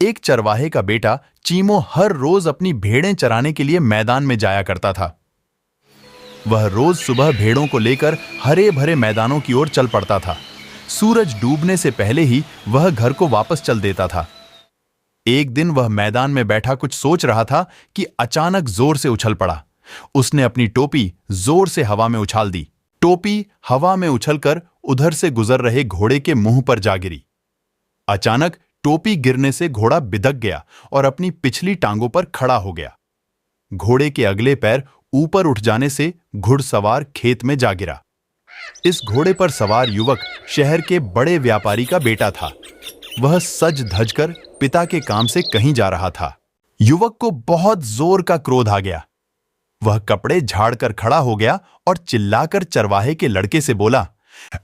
एक चरवाहे का बेटा चीमो हर रोज अपनी भेड़ें चराने के लिए मैदान में जाया करता था। वह रोज सुबह भेड़ों को लेकर हरे भरे मैदानों की ओर चल पड़ता था। सूरज डूबने से पहले ही वह घर को वापस चल देता था। एक दिन वह मैदान में बैठा कुछ सोच रहा था कि अचानक जोर से उछल पड़ा। उसने अपनी टोपी जोर से हवा में उछाल दी। टोपी हवा में उछलकर उधर से गुजर रहे घोड़े के मुंह पर जा गिरी। अचानक टोपी गिरने से घोड़ा बिदक गया और अपनी पिछली टांगों पर खड़ा हो गया। घोड़े के अगले पैर ऊपर उठ जाने से घुड़सवार खेत में जा गिरा। इस घोड़े पर सवार युवक शहर के बड़े व्यापारी का बेटा था। वह सज धज कर पिता के काम से कहीं जा रहा था। युवक को बहुत जोर का क्रोध आ गया। वह कपड़े झाड़कर खड़ा हो गया और चिल्लाकर चरवाहे के लड़के से बोला,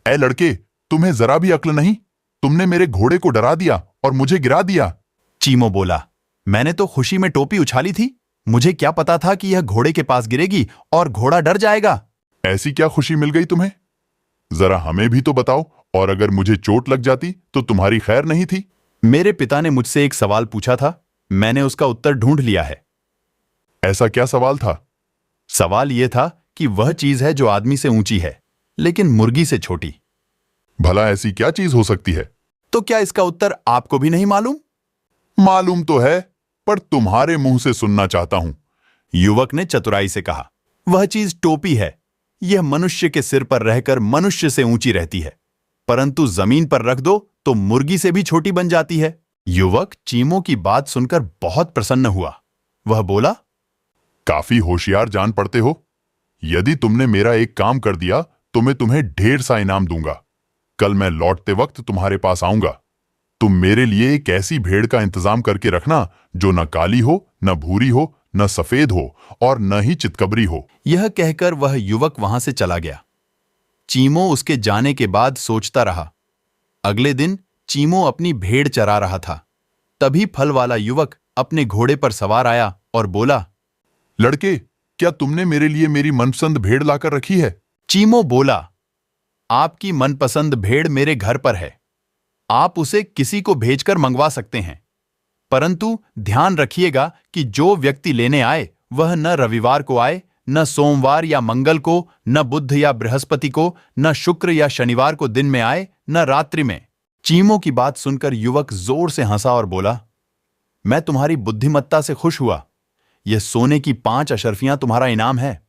ए लड़के, तुम्हें जरा भी अक्ल नहीं? तुमने मेरे घोड़े को डरा दिया और मुझे गिरा दिया। चीमो बोला, मैंने तो खुशी में टोपी उछाली थी। मुझे क्या पता था कि यह घोड़े के पास गिरेगी और घोड़ा डर जाएगा। ऐसी क्या खुशी मिल गई तुम्हें? जरा हमें भी तो बताओ, और अगर मुझे चोट लग जाती तो तुम्हारी खैर नहीं थी। मेरे पिता ने मुझसे एक सवाल पूछा था, मैंने उसका उत्तर ढूंढ लिया है। ऐसा क्या सवाल था? सवाल यह था कि वह चीज है जो आदमी से ऊंची है लेकिन मुर्गी से छोटी। भला ऐसी क्या चीज हो सकती है? तो क्या इसका उत्तर आपको भी नहीं मालूम? मालूम तो है, पर तुम्हारे मुंह से सुनना चाहता हूं। युवक ने चतुराई से कहा, वह चीज टोपी है। यह मनुष्य के सिर पर रहकर मनुष्य से ऊंची रहती है, परंतु जमीन पर रख दो तो मुर्गी से भी छोटी बन जाती है। युवक चीमो की बात सुनकर बहुत प्रसन्न हुआ। वह बोला, काफी होशियार जान पड़ते हो। यदि तुमने मेरा एक काम कर दिया तो मैं तुम्हें ढेर सा इनाम दूंगा। कल मैं लौटते वक्त तुम्हारे पास आऊंगा। तुम मेरे लिए एक ऐसी भेड़ का इंतजाम करके रखना जो न काली हो, न भूरी हो, न सफेद हो और न ही चितकबरी हो। यह कहकर वह युवक वहां से चला गया। चीमो उसके जाने के बाद सोचता रहा। अगले दिन चीमो अपनी भेड़ चरा रहा था। तभी फल वाला युवक अपने घोड़े पर सवार आया और बोला, लड़के, क्या तुमने मेरे लिए मेरी मनपसंद भेड़ लाकर रखी है? चीमो बोला, आपकी मनपसंद भेड़ मेरे घर पर है। आप उसे किसी को भेजकर मंगवा सकते हैं, परंतु ध्यान रखिएगा कि जो व्यक्ति लेने आए वह न रविवार को आए, न सोमवार या मंगल को, न बुध या बृहस्पति को, न शुक्र या शनिवार को दिन में आए, न रात्रि में। चीमो की बात सुनकर युवक जोर से हंसा और बोला, मैं तुम्हारी बुद्धिमत्ता से खुश हुआ। यह सोने की 5 अशर्फियां तुम्हारा इनाम है।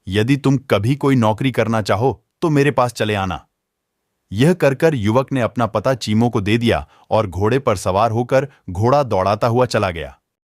यदि तुम कभी कोई नौकरी करना चाहो तो मेरे पास चले आना। यह कर युवक ने अपना पता चीमो को दे दिया और घोड़े पर सवार होकर घोड़ा दौड़ाता हुआ चला गया।